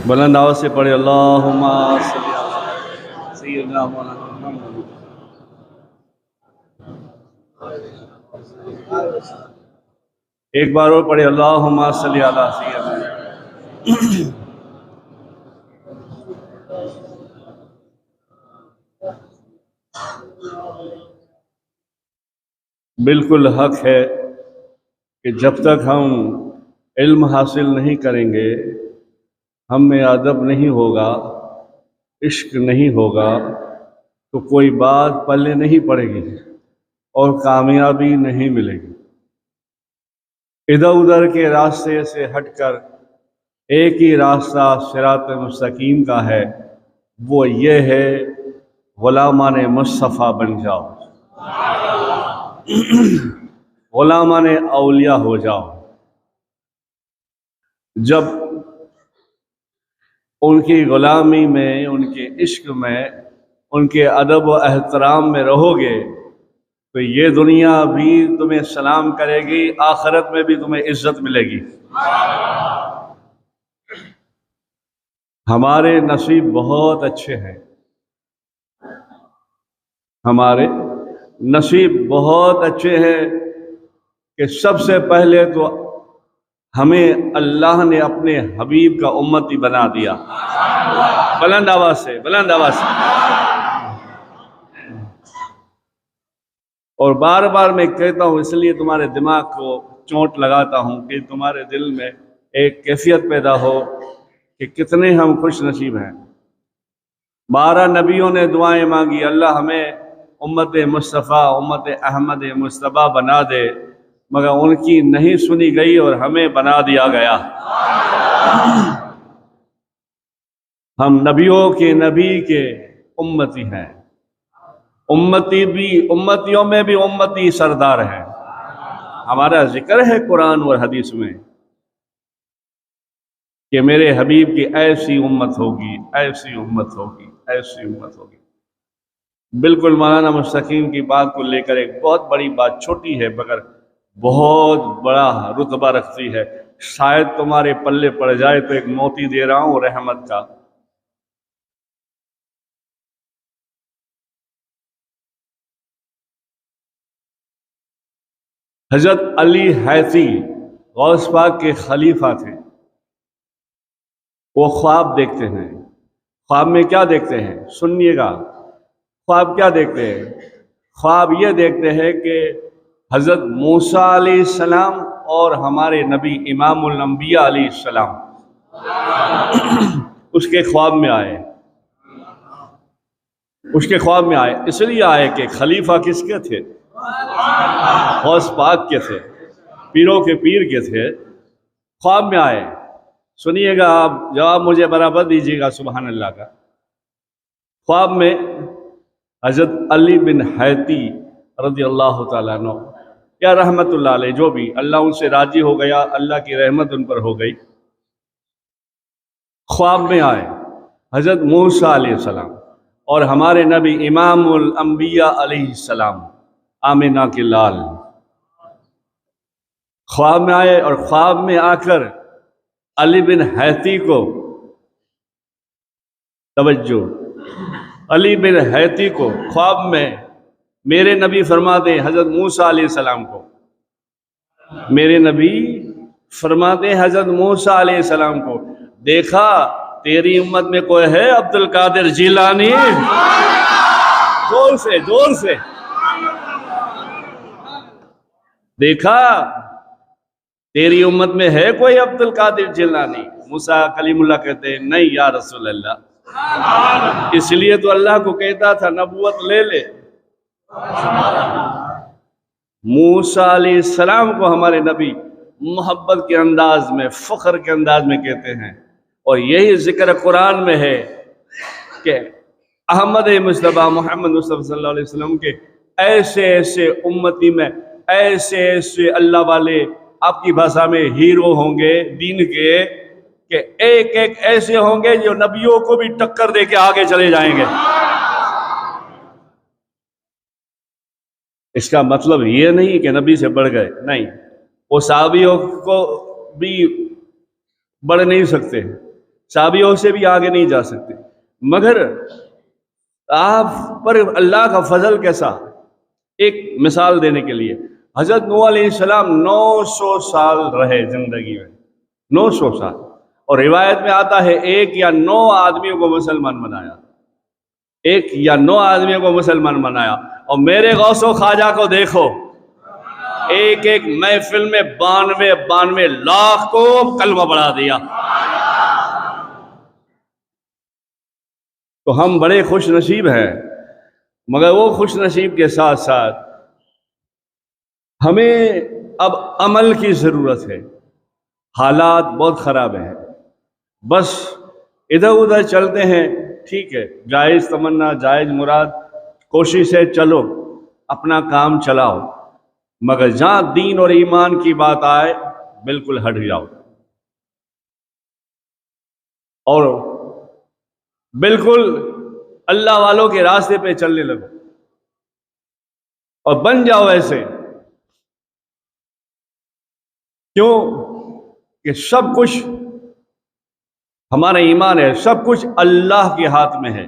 بلند آواز سے پڑھے اللہم صلی علی سیدنا مولانا محمد۔ ایک بار اور پڑھے اللہم صلی علی سیدنا۔ بالکل حق ہے کہ جب تک ہم علم حاصل نہیں کریں گے، ہم میں ادب نہیں ہوگا، عشق نہیں ہوگا، تو کوئی بات پلے نہیں پڑے گی اور کامیابی نہیں ملے گی۔ ادھر ادھر کے راستے سے ہٹ کر ایک ہی راستہ صراط مستقیم کا ہے، وہ یہ ہے غلامان مصطفیٰ بن جاؤ، غلامان اولیاء ہو جاؤ۔ جب ان کی غلامی میں، ان کے عشق میں، ان کے ادب و احترام میں رہو گے تو یہ دنیا بھی تمہیں سلام کرے گی، آخرت میں بھی تمہیں عزت ملے گی۔ ہمارے نصیب بہت اچھے ہیں، ہمارے نصیب بہت اچھے ہیں کہ سب سے پہلے تو ہمیں اللہ نے اپنے حبیب کا امتی بنا دیا۔ بلند آواز سے، بلند آواز سے۔ اور بار بار میں کہتا ہوں، اس لیے تمہارے دماغ کو چونٹ لگاتا ہوں کہ تمہارے دل میں ایک کیفیت پیدا ہو کہ کتنے ہم خوش نصیب ہیں۔ 12 نبیوں نے دعائیں مانگی، اللہ ہمیں امت مصطفیٰ، امت احمد مصطفیٰ بنا دے، مگر ان کی نہیں سنی گئی اور ہمیں بنا دیا گیا۔ ہم نبیوں کے نبی کے امتی ہیں، امتیوں میں بھی امتی سردار ہیں۔ ہمارا ذکر ہے قرآن اور حدیث میں کہ میرے حبیب کی ایسی امت ہوگی، ایسی امت ہوگی، ایسی امت ہوگی۔ بالکل مولانا مستقیم کی بات کو لے کر ایک بہت بڑی بات، چھوٹی ہے مگر بہت بڑا رتبہ رکھتی ہے، شاید تمہارے پلے پڑ جائے تو ایک موتی دے رہا ہوں رحمت کا۔ حضرت علی حیثی غوث پاک کے خلیفہ تھے۔ وہ خواب دیکھتے ہیں۔ خواب میں کیا دیکھتے ہیں؟ سنیے گا، خواب کیا دیکھتے ہیں؟ خواب یہ دیکھتے ہیں کہ حضرت موسیٰ علیہ السلام اور ہمارے نبی امام الانبیاء علیہ السلام اس کے خواب میں آئے، اس کے خواب میں آئے۔ اس لیے آئے کہ خلیفہ کس کے تھے؟ غوث پاک کے تھے، پیروں کے پیر کے تھے۔ خواب میں آئے، سنیے گا، آپ جواب مجھے برابر دیجیے گا سبحان اللہ کا۔ خواب میں حضرت علی بن حیثی رضی اللہ تعالیٰ عنہ یا رحمت اللہ علیہ، جو بھی، اللہ ان سے راضی ہو گیا، اللہ کی رحمت ان پر ہو گئی۔ خواب میں آئے حضرت موسیٰ علیہ السلام اور ہمارے نبی امام الانبیاء علیہ السلام، آمینہ کے لال، خواب میں آئے اور خواب میں آ کر علی بن حیثی کو، توجہ، علی بن حیثی کو خواب میں میرے نبی فرماتے ہیں حضرت موسیٰ علیہ السلام کو، میرے نبی فرماتے ہیں حضرت موسیٰ علیہ السلام کو، دیکھا تیری امت میں کوئی ہے عبد القادر جیلانی؟ زور سے، زور سے، دیکھا تیری امت میں ہے کوئی عبد القادر جیلانی؟ موسیٰ کلیم اللہ کہتے ہیں نہیں یا رسول اللہ، اس لیے تو اللہ کو کہتا تھا نبوت لے لے۔ موسیٰ علیہ السلام کو ہمارے نبی محبت کے انداز میں، فخر کے انداز میں کہتے ہیں، اور یہی ذکر قرآن میں ہے کہ احمد مصطفیٰ محمد مصطفیٰ صلی اللہ علیہ وسلم کے ایسے ایسے امتی میں ایسے ایسے اللہ والے، آپ کی بھاشا میں ہیرو ہوں گے دین کے، کہ ایک ایک ایسے ہوں گے جو نبیوں کو بھی ٹکر دے کے آگے چلے جائیں گے۔ اس کا مطلب یہ نہیں کہ نبی سے بڑھ گئے، نہیں، وہ صحابیوں کو بھی بڑھ نہیں سکتے، صحابیوں سے بھی آگے نہیں جا سکتے، مگر آپ پر اللہ کا فضل کیسا۔ ایک مثال دینے کے لیے، حضرت نوح علیہ السلام 900 سال رہے زندگی میں، 900 سال، اور روایت میں آتا ہے 1 یا 9 آدمیوں کو مسلمان بنایا، 1 یا 9 آدمیوں کو مسلمان بنایا۔ اور میرے غوث و خواجہ کو دیکھو، ایک ایک محفل میں 92 لاکھ کو کلمہ پڑھا دیا۔ تو ہم بڑے خوش نصیب ہیں، مگر وہ خوش نصیب کے ساتھ ساتھ ہمیں اب عمل کی ضرورت ہے۔ حالات بہت خراب ہیں، بس ادھر ادھر چلتے ہیں، ٹھیک ہے، جائز تمنا، جائز مراد، کوشش ہے، چلو اپنا کام چلاؤ، مگر جہاں دین اور ایمان کی بات آئے بالکل ہٹ جاؤ اور بالکل اللہ والوں کے راستے پہ چلنے لگو اور بن جاؤ ایسے۔ کیوں کہ سب کچھ ہمارا ایمان ہے، سب کچھ اللہ کے ہاتھ میں ہے۔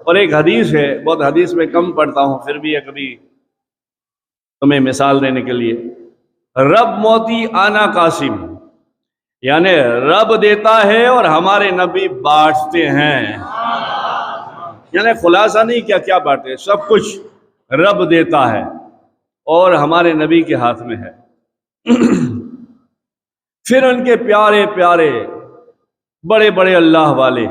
اور ایک حدیث ہے، بہت حدیث میں کم پڑھتا ہوں، پھر بھی کبھی تمہیں مثال دینے کے لیے، رب موتی آنا قاسم، یعنی رب دیتا ہے اور ہمارے نبی بانٹتے ہیں۔ یعنی خلاصہ نہیں کیا بانٹتے ہیں، سب کچھ رب دیتا ہے اور ہمارے نبی کے ہاتھ میں ہے۔ پھر ان کے پیارے پیارے بڑے بڑے اللہ والے،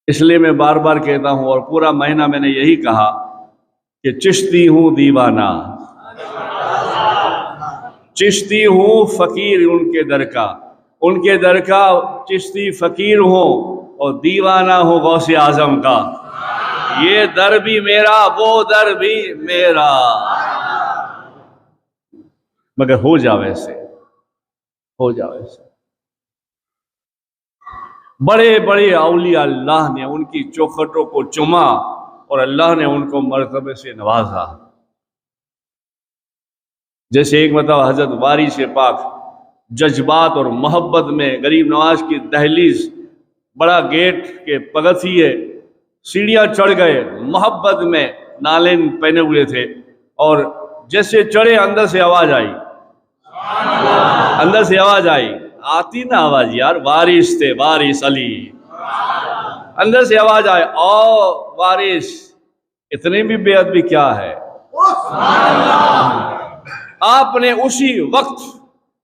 اس لیے میں بار بار کہتا ہوں اور پورا مہینہ میں نے یہی کہا کہ چشتی ہوں دیوانہ، چشتی ہوں فقیر ان کے در کا چشتی فقیر ہوں اور دیوانہ ہوں غوث اعظم کا۔ یہ در بھی میرا، وہ در بھی میرا، مگر ہو جاؤ ایسے، ہو جاؤ ایسے۔ بڑے بڑے اولیاء اللہ نے ان کی چوکھٹوں کو چوما اور اللہ نے ان کو مرتبے سے نوازا۔ جیسے ایک مرتبہ حضرت وارث پاک جذبات اور محبت میں غریب نواز کی دہلیز، بڑا گیٹ کے پگتھیے سیڑھیاں چڑھ گئے، محبت میں نالین پہنے ہوئے تھے، اور جیسے چڑھے اندر سے آواز آئی، اندر سے آواز آئی، آتی نا آواز یار، وارث تھے، وارث علی، اندر سے آواز آئے، او وارث اتنی بھی بے ادبی کیا ہے؟ آپ نے اسی وقت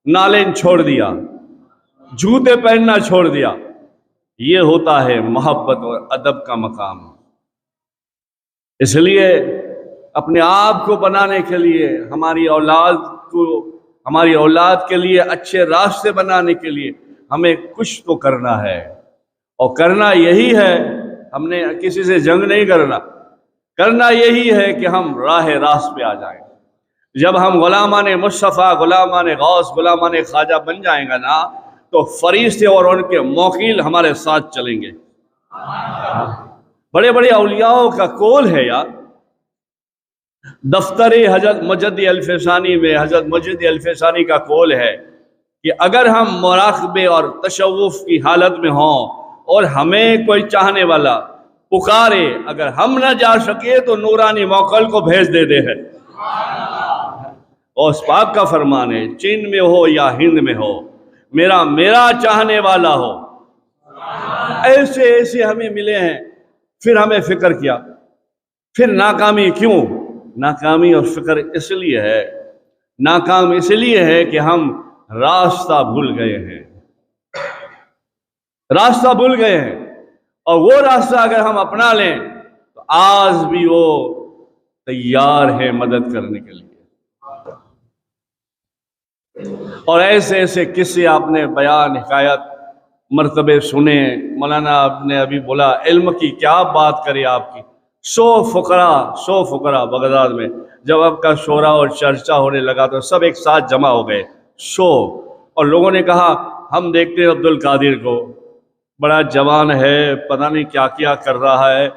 نالین چھوڑ دیا، جوتے پہننا چھوڑ دیا۔ یہ ہوتا ہے محبت اور ادب کا مقام۔ اس لیے اپنے آپ کو بنانے کے لیے، ہماری اولاد کے لیے اچھے راستے بنانے کے لیے ہمیں کچھ تو کرنا ہے، اور کرنا یہی ہے، ہم نے کسی سے جنگ نہیں کرنا یہی ہے کہ ہم راہ راست پہ آ جائیں۔ جب ہم غلامان مصطفیٰ، غلامان غوث، غلامان خواجہ بن جائیں گا نا، تو فرشتے اور ان کے موکل ہمارے ساتھ چلیں گے۔ بڑے بڑے اولیاءوں کا قول ہے یار، دفتر حضرت مجدد الفسانی میں حضرت مجدد الفسانی کا قول ہے کہ اگر ہم مراقبے اور تشوف کی حالت میں ہوں اور ہمیں کوئی چاہنے والا پکارے، اگر ہم نہ جا سکے تو نورانی موکل کو بھیج دیتے ہیں۔ اور اس پاک کا فرمان ہے، چین میں ہو یا ہند میں ہو، میرا چاہنے والا ہو۔ ایسے ہمیں ملے ہیں، پھر ہمیں فکر کیا، پھر ناکامی کیوں؟ ناکامی اور فکر اس لیے ہے، ناکام اس لیے ہے کہ ہم راستہ بھول گئے ہیں، راستہ بھول گئے ہیں، اور وہ راستہ اگر ہم اپنا لیں تو آج بھی وہ تیار ہے مدد کرنے کے لیے۔ اور ایسے قصے آپ نے بیان، حکایت، مرتبے سنے۔ مولانا آپ نے ابھی بولا علم کی کیا بات کرے آپ کی، 100 فقراء بغداد میں جب آپ کا شورا اور چرچا ہونے لگا تو سب ایک ساتھ جمع ہو گئے، 100، اور لوگوں نے کہا ہم دیکھتے ہیں عبد القادر کو، بڑا جوان ہے، پتہ نہیں کیا کیا کر رہا ہے،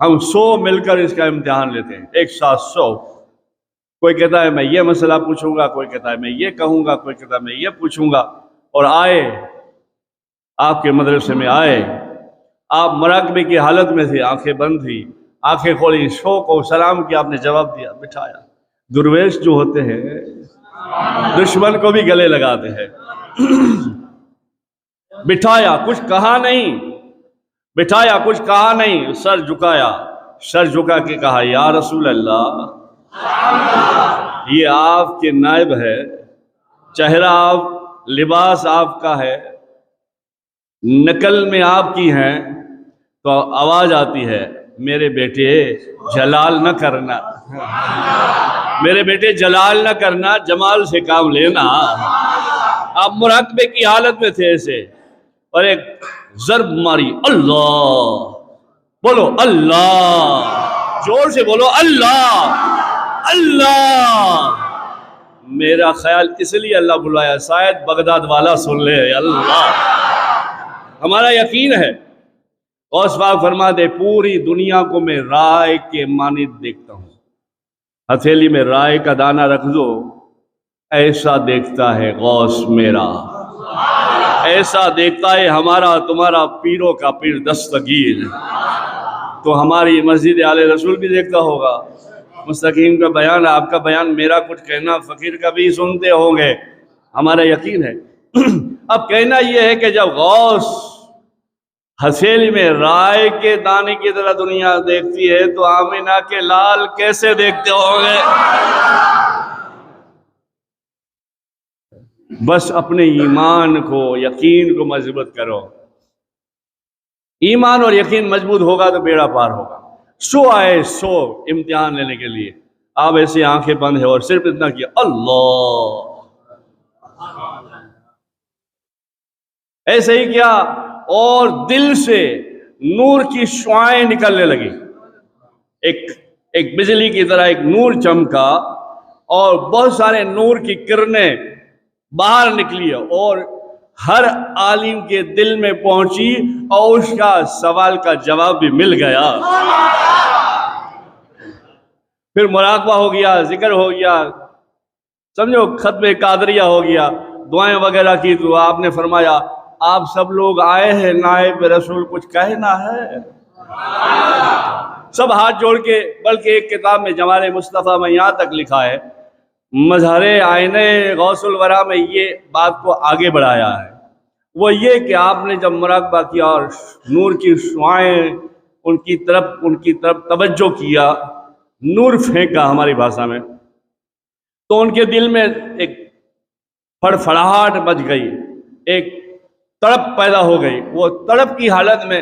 ہم 100 مل کر اس کا امتحان لیتے ہیں، ایک ساتھ 100۔ کوئی کہتا ہے میں یہ مسئلہ پوچھوں گا، کوئی کہتا ہے میں یہ کہوں گا، کوئی کہتا ہے میں یہ پوچھوں گا، اور آئے آپ کے مدرسے میں آئے، آپ مراقبے کی حالت میں تھے، آنکھیں بند تھی، آنکھیں کھولی، شوق و سلام کیا، آپ نے جواب دیا، بٹھایا۔ درویش جو ہوتے ہیں دشمن کو بھی گلے لگاتے ہیں۔ بٹھایا، کچھ کہا نہیں، بٹھایا، کچھ کہا نہیں، سر جھکایا، سر جھکا کے کہا یا رسول اللہ، یہ آپ کے نائب ہے، چہرہ آپ، لباس آپ کا ہے، نقل میں آپ کی ہیں، تو آواز آتی ہے میرے بیٹے جلال نہ کرنا، میرے بیٹے جلال نہ کرنا، جمال سے کام لینا۔ آپ مراقبے کی حالت میں تھے ایسے، اور ایک ضرب ماری، اللہ، بولو اللہ، زور سے بولو اللہ، اللہ۔ میرا خیال اس لیے اللہ بلایا، شاید بغداد والا سن لے، اللہ۔ ہمارا یقین ہے، غوث پاک فرما دے پوری دنیا کو میں رائے کے مانند دیکھتا ہوں، ہتھیلی میں رائے کا دانہ رکھ دو، ایسا دیکھتا ہے غوث میرا، ایسا دیکھتا ہے ہمارا تمہارا پیروں کا پیر دستگیر۔ تو ہماری مسجد آل رسول بھی دیکھتا ہوگا، مستقیم کا بیان، آپ کا بیان، میرا کچھ کہنا، فقیر کا بھی سنتے ہوں گے، ہمارا یقین ہے۔ اب کہنا یہ ہے کہ جب غوث ہتھیلی میں رائے کے دانے کی طرح دنیا دیکھتی ہے تو آمینہ کے لال کیسے دیکھتے ہوں گے؟ بس اپنے ایمان کو، یقین کو مضبوط کرو، ایمان اور یقین مضبوط ہوگا تو بیڑا پار ہوگا۔ سو آئے سو امتحان لینے کے لیے، آپ ایسے آنکھیں بند ہیں اور صرف اتنا کیا، اللہ، ایسے ہی کیا، اور دل سے نور کی شعائیں نکلنے لگی، ایک بجلی کی طرح ایک نور چمکا، اور بہت سارے نور کی کرنیں باہر نکلی اور ہر عالم کے دل میں پہنچی، اور اس کا سوال کا جواب بھی مل گیا۔ پھر مراقبہ ہو گیا، ذکر ہو گیا، سمجھو ختم قادریہ ہو گیا، دعائیں وغیرہ کی، تو آپ نے فرمایا آپ سب لوگ آئے ہیں، نائب رسول کچھ کہنا ہے؟ سب ہاتھ جوڑ کے، بلکہ ایک کتاب میں جمال مصطفیٰ میں یہاں تک لکھا ہے، مظہر آئینہ غوث الورا میں یہ بات کو آگے بڑھایا ہے، وہ یہ کہ آپ نے جب مراقبہ کیا اور نور کی شعائیں ان کی طرف توجہ کیا، نور پھینکا ہماری بھاشا میں، تو ان کے دل میں ایک فڑفڑاہٹ مچ گئی، ایک تڑپ پیدا ہو گئی۔ وہ تڑپ کی حالت میں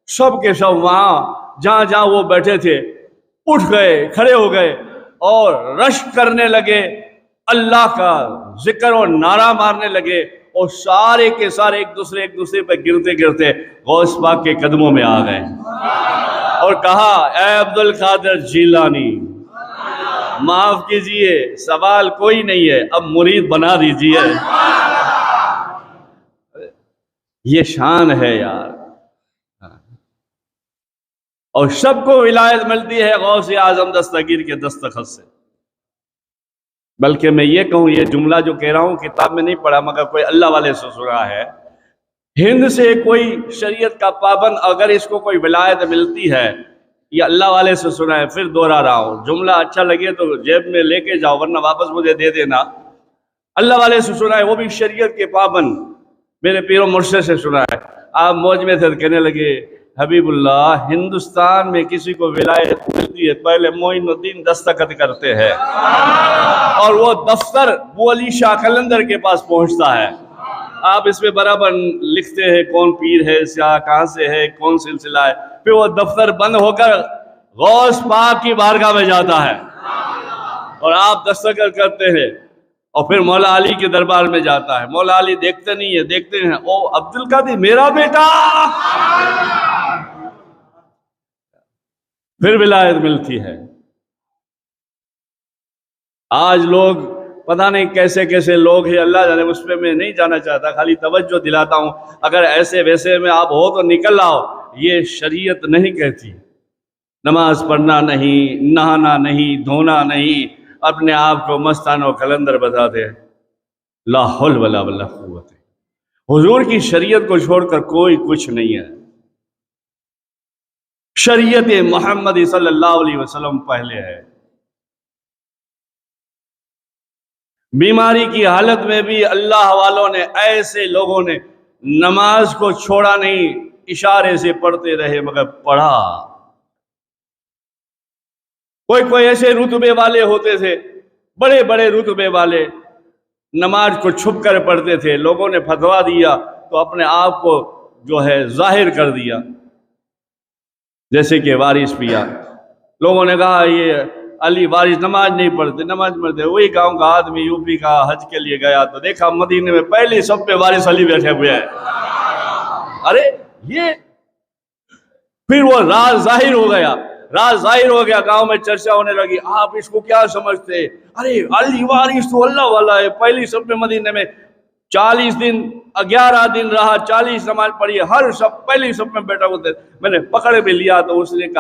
سب کے سب وہاں جہاں جہاں وہ بیٹھے تھے اٹھ گئے، کھڑے ہو گئے، اور رشک کرنے لگے، اللہ کا ذکر اور نعرہ مارنے لگے، اور سارے کے سارے ایک دوسرے پہ گرتے غوث پاک کے قدموں میں آ گئے، اور کہا اے عبد القادر جیلانی، معاف کیجئے، سوال کوئی نہیں ہے، اب مرید بنا دیجئے۔ یہ شان ہے یار، اور سب کو ولایت ملتی ہے غوث اعظم دستگیر کے دستخط سے۔ بلکہ میں یہ کہوں، یہ جملہ جو کہہ رہا ہوں کتاب میں نہیں پڑھا، مگر کوئی اللہ والے سے سنا ہے، ہند سے کوئی شریعت کا پابند اگر اس کو کوئی ولایت ملتی ہے، یہ اللہ والے سے سنا ہے، پھر دوہرا رہا ہوں، جملہ اچھا لگے تو جیب میں لے کے جاؤ، ورنہ واپس مجھے دے دینا، اللہ والے سے سنا ہے، وہ بھی شریعت کے پابند، میرے پیر و مرشد سے سنا ہے۔ آپ موج میں تھے، کہنے لگے حبیب اللہ، ہندوستان میں کسی کو ولایت ملتی ہے پہلے معین الدین دستخط کرتے ہیں، اور وہ دفتر وہ علی شاہ قلندر کے پاس پہنچتا ہے، آپ اس میں برابر لکھتے ہیں کون پیر ہے، سیاہ کہاں سے ہے، کون سلسلہ ہے، پھر وہ دفتر بند ہو کر غوث پاک کی بارگاہ میں جاتا ہے، اور آپ دستخط کرتے ہیں، اور پھر مولا علی کے دربار میں جاتا ہے، مولا علی دیکھتے نہیں ہے، دیکھتے ہیں او عبد القادر میرا بیٹا، پھر ولایت ملتی ہے۔ آج لوگ پتہ نہیں کیسے کیسے لوگ ہیں، اللہ جانے، اس پہ میں نہیں جانا چاہتا، خالی توجہ دلاتا ہوں، اگر ایسے ویسے میں آپ ہو تو نکل آؤ، یہ شریعت نہیں کہتی، نماز پڑھنا نہیں، نہانا نہیں، دھونا نہیں، اپنے آپ کو مستان و قلندر بتاتے، لا حول ولا قوت۔ حضور کی شریعت کو چھوڑ کر کوئی کچھ نہیں ہے. شریعت محمدی صلی اللہ علیہ وسلم پہلے ہے. بیماری کی حالت میں بھی اللہ والوں نے، ایسے لوگوں نے نماز کو چھوڑا نہیں، اشارے سے پڑھتے رہے مگر پڑھا. کوئی ایسے رتبے والے ہوتے تھے، بڑے بڑے رتبے والے، نماز کو چھپ کر پڑھتے تھے. لوگوں نے فتوا دیا تو اپنے آپ کو جو ہے ظاہر کر دیا. جیسے کہ وارث پیا، لوگوں نے کہا یہ علی وارث نماز نہیں پڑھتے، نماز پڑھتے. وہی گاؤں کا آدمی یو پی کا حج کے لیے گیا تو دیکھا مدینے میں پہلی سب پہ وارث علی بیٹھے ہوئے ہیں. ارے یہ پھر وہ راز ظاہر ہو گیا، راز ظاہر ہو گیا، گاؤں میں چرچا ہونے لگی. آپ اس کو کیا سمجھتے؟ ارے علی وارث تو اللہ والا ہے، پہلی سب پہ مدینے میں 40 دن 11 دن رہا، 40 نماز پڑھی، ہر سب پہلی سب میں بیٹھا ہوتے. میں نے پکڑ بھی لیا تو اس نے کہا